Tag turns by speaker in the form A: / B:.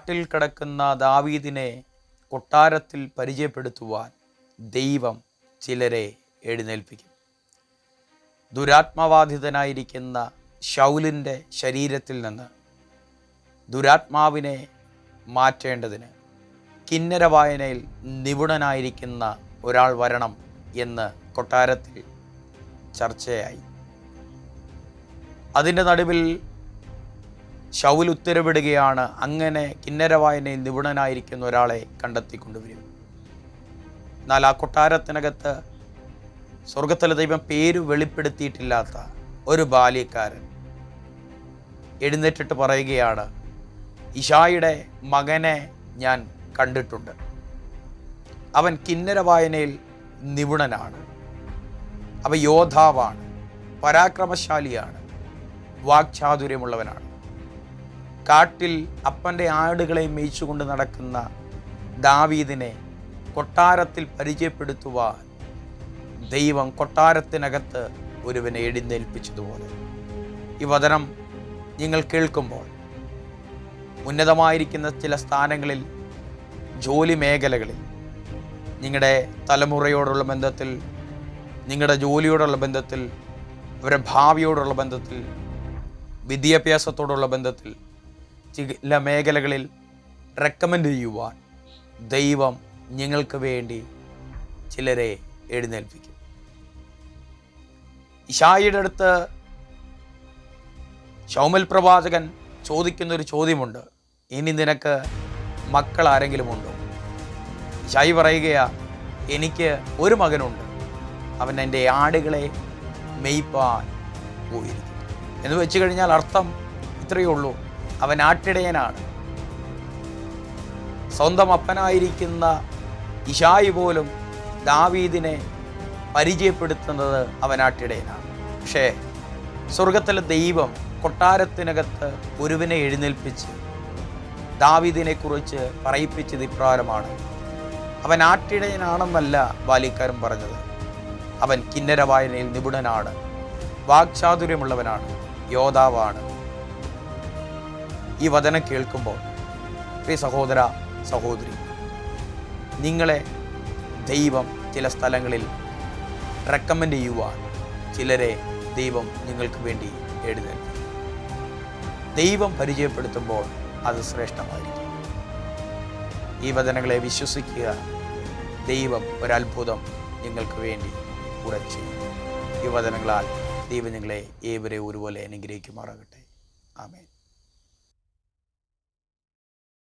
A: കാട്ടിൽ കിടക്കുന്ന ദാവീദിനെ കൊട്ടാരത്തിൽ പരിചയപ്പെടുത്തുവാൻ ദൈവം ചിലരെ എഴുന്നേൽപ്പിക്കും. ദുരാത്മബാധിതനായിരിക്കുന്ന ശൗലിൻ്റെ ശരീരത്തിൽ നിന്ന് ദുരാത്മാവിനെ മാറ്റേണ്ടതിന് കിന്നര വായനയിൽ നിപുണനായിരിക്കുന്ന ഒരാൾ വരണം എന്ന് കൊട്ടാരത്തിൽ ചർച്ചയായി. അതിൻ്റെ നടുവിൽ ശൗൽ ഉത്തരവിടുകയാണ്, അങ്ങനെ കിന്നര വായനയിൽ നിപുണനായിരിക്കുന്ന ഒരാളെ കണ്ടെത്തിക്കൊണ്ടുവരും. എന്നാൽ ആ കൊട്ടാരത്തിനകത്ത് സ്വർഗത്തിലെ ദൈവം പേര് വെളിപ്പെടുത്തിയിട്ടില്ലാത്ത ഒരു ബാല്യക്കാരൻ എഴുന്നേറ്റിട്ട് പറയുകയാണ്, ഇശായിയുടെ മകനെ ഞാൻ കണ്ടിട്ടുണ്ട്. അവൻ കിന്നര വായനയിൽ നിപുണനാണ്, അവൻ യോദ്ധാവാണ്, പരാക്രമശാലിയാണ്, വാക്ചാതുര്യമുള്ളവനാണ്. കാട്ടിൽ അപ്പൻ്റെ ആടുകളെ മേയിച്ചുകൊണ്ട് നടക്കുന്ന ദാവീദിനെ കൊട്ടാരത്തിൽ പരിചയപ്പെടുത്തുവാൻ ദൈവം കൊട്ടാരത്തിനകത്ത് ഒരുവനെ എഴുന്നേൽപ്പിച്ചതുപോലെ ഈ വചനം നിങ്ങൾ കേൾക്കുമ്പോൾ ഉന്നതമായിരിക്കുന്ന ചില സ്ഥാനങ്ങളിൽ, ജോലി മേഖലകളിൽ, നിങ്ങളുടെ തലമുറയോടുള്ള ബന്ധത്തിൽ, നിങ്ങളുടെ ജോലിയോടുള്ള ബന്ധത്തിൽ, അവരുടെ ഭാവിയോടുള്ള ബന്ധത്തിൽ, വിദ്യാഭ്യാസത്തോടുള്ള ബന്ധത്തിൽ ചില മേഖലകളിൽ റെക്കമെൻഡ് ചെയ്യുവാൻ ദൈവം നിങ്ങൾക്ക് വേണ്ടി ചിലരെ എഴുന്നേൽപ്പിക്കും. ഇശായിയുടെ അടുത്ത് ശൗമൽ പ്രവാചകൻ ചോദിക്കുന്നൊരു ചോദ്യമുണ്ട്, ഇനി നിനക്ക് മക്കൾ ആരെങ്കിലും ഉണ്ടോ? ഇശായി പറയുകയാ, എനിക്ക് ഒരു മകനുണ്ട്, അവൻ എൻ്റെ ആടുകളെ മെയ്പ്പാൻ പോയിരിക്കും. എന്ന് വെച്ച് കഴിഞ്ഞാൽ അർത്ഥം ഇത്രയേ ഉള്ളൂ, അവൻ ആട്ടിടയനാണ്. സ്വന്തം അപ്പനായിരിക്കുന്ന ഇശായി പോലും ദാവീദിനെ പരിചയപ്പെടുത്തുന്നത് അവൻ ആട്ടിടയനാണ്. പക്ഷേ സ്വർഗത്തിലെ ദൈവം കൊട്ടാരത്തിനകത്ത് ഒരുവനെ എഴുന്നേൽപ്പിച്ച് ദാവീദിനെ കുറിച്ച് പറയിപ്പിച്ചത് ഇപ്രകാരമാണ്, അവൻ ആട്ടിടയനാണെന്നല്ല ബാല്യക്കാരൻ പറഞ്ഞത്, അവൻ കിന്നര വായനയിൽ നിപുണനാണ്, വാക്ചാതുര്യമുള്ളവനാണ്, യോദ്ധാവാണ്. ഈ വചനം കേൾക്കുമ്പോൾ പ്രിയ സഹോദര സഹോദരി, നിങ്ങളെ ദൈവം ചില സ്ഥലങ്ങളിൽ റെക്കമെൻഡ് ചെയ്യുവാൻ ചിലരെ ദൈവം നിങ്ങൾക്ക് വേണ്ടി എഴുന്നേൽക്കും. ദൈവം പരിചയപ്പെടുത്തുമ്പോൾ അത് ശ്രേഷ്ഠമായിരിക്കും. ഈ വചനങ്ങളെ വിശ്വസിക്കുക, ദൈവം ഒരത്ഭുതം നിങ്ങൾക്ക് വേണ്ടി കൂടെ ചെയ്യും. ഈ വചനങ്ങളാൽ ദൈവം നിങ്ങളെ ഏവരെ ഒരുപോലെ അനുഗ്രഹിക്കുമാറാകട്ടെ. ആമേൻ.